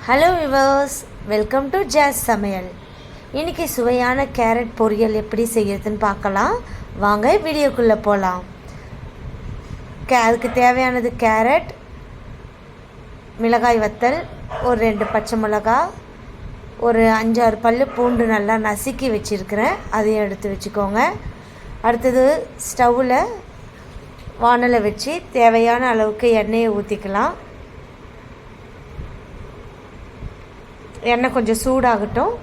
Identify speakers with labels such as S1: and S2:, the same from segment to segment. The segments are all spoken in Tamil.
S1: ஹலோ விவர்ஸ், வெல்கம் டு ஜாஸ் சமையல். இன்றைக்கி சுவையான கேரட் பொரியல் எப்படி செய்யறதுன்னு பார்க்கலாம். வாங்க வீடியோக்குள்ளே போகலாம். அதுக்கு தேவையானது கேரட், மிளகாய் வத்தல், ஒரு 2 பச்சை மிளகா, ஒரு 5-6 பல் பூண்டு நல்லா நசுக்கி வச்சுருக்கிறேன், அதையும் எடுத்து வச்சுக்கோங்க. அடுத்தது ஸ்டவ்வில் வானலை வச்சு தேவையான அளவுக்கு எண்ணெயை ஊற்றிக்கலாம். எண்ணெய் கொஞ்சம் சூடாகட்டும்.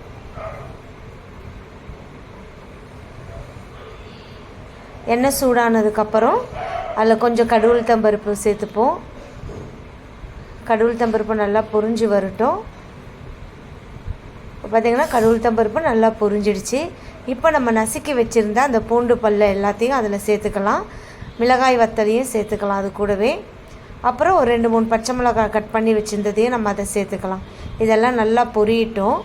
S1: எண்ணெய் சூடானதுக்கப்புறம் அதில் கொஞ்சம் கடுகு உளுத்தம்பருப்பு சேர்த்துப்போம். கடுகு உளுத்தம்பருப்பு நல்லா பொரிஞ்சு வரட்டும். இப்போ பார்த்திங்கன்னா கடுகு உளுத்தம்பருப்பு நல்லா பொரிஞ்சிடுச்சு. இப்போ நம்ம நசுக்கி வச்சுருந்தா அந்த பூண்டு பல்ல எல்லாத்தையும் அதில் சேர்த்துக்கலாம். மிளகாய் வத்தலையும் சேர்த்துக்கலாம் அது கூடவே. அப்புறம் ஒரு 2-3 பச்சை மிளகாய் கட் பண்ணி வச்சுருந்ததையும் நம்ம அதை சேர்த்துக்கலாம். இதெல்லாம் நல்லா பொரியட்டும்.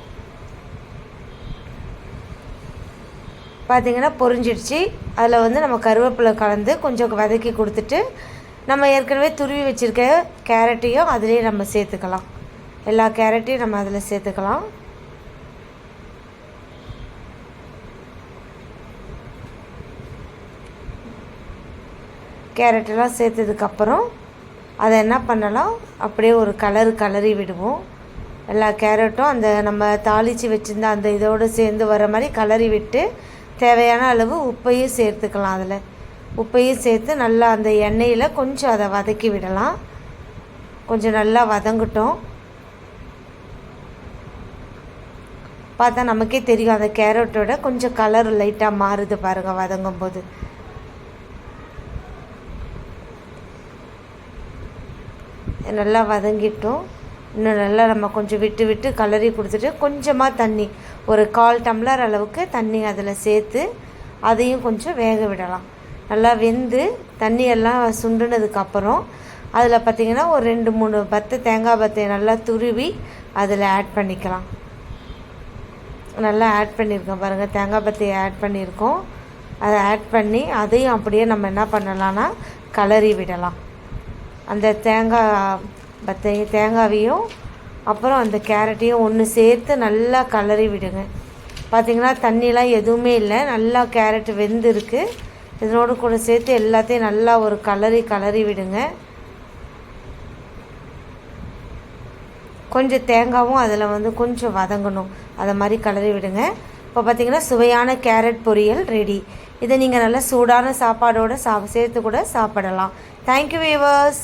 S1: பார்த்திங்கன்னா பொரிஞ்சிடுச்சு. அதில் நம்ம கருவேப்பிலை கலந்து கொஞ்சம் வதக்கி கொடுத்துட்டு நம்ம ஏற்கனவே துருவி வச்சுருக்க கேரட்டையும் அதிலே நம்ம சேர்த்துக்கலாம். எல்லா கேரட்டையும் நம்ம அதில் சேர்த்துக்கலாம். கேரட்டெல்லாம் சேர்த்ததுக்கப்புறம் அதை என்ன பண்ணலாம், அப்படியே ஒரு கலரி விடுவோம். எல்லா கேரட்டும் அந்த நம்ம தாளித்து வச்சுருந்த அந்த இதோடு சேர்ந்து வர மாதிரி கலரி விட்டு தேவையான அளவு உப்பையும் சேர்த்துக்கலாம். அதில் உப்பையும் சேர்த்து நல்லா அந்த எண்ணெயில் கொஞ்சம் அதை வதக்கி விடலாம். கொஞ்சம் நல்லா வதங்கட்டும். பார்த்தா நமக்கே தெரியும் அந்த கேரட்டோட கொஞ்சம் கலர் லைட்டாக மாறுது பாருங்கள் வதங்கும் போது. நல்லா வதங்கிட்டோம். இன்னும் நல்லா நம்ம கொஞ்சம் விட்டு கலரி கொடுத்துட்டு கொஞ்சமாக தண்ணி, ஒரு 1/4 டம்ளர் அளவுக்கு தண்ணி அதில் சேர்த்து அதையும் கொஞ்சம் வேக விடலாம். நல்லா வெந்து தண்ணியெல்லாம் சுண்டுனதுக்கப்புறம் அதில் பார்த்திங்கன்னா ஒரு 2-3 தேங்காய் பத்தை நல்லா துருவி அதில் ஆட் பண்ணிக்கலாம். நல்லா ஆட் பண்ணியிருக்கோம் பாருங்கள், தேங்காய் பத்தையை ஆட் பண்ணியிருக்கோம். அதை ஆட் பண்ணி அதையும் அப்படியே நம்ம என்ன பண்ணலான்னா கலரி விடலாம். அந்த தேங்காவையும் அப்புறம் அந்த கேரட்டையும் ஒன்று சேர்த்து நல்லா கலரி விடுங்க. பார்த்திங்கன்னா தண்ணிலாம் எதுவுமே இல்லை, நல்லா கேரட் வெந்திருக்கு. இதனோடு கூட சேர்த்து எல்லாத்தையும் நல்லா ஒரு கலரி விடுங்க. கொஞ்சம் தேங்காவும் அதில் கொஞ்சம் வதங்கணும், அதை மாதிரி கலரி விடுங்க. இப்போ பார்த்திங்கன்னா சுவையான கேரட் பொரியல் ரெடி. இதை நீங்கள் நல்லா சூடான சாப்பாடோடு சேர்த்து கூட சாப்பிடலாம். Thank you viewers.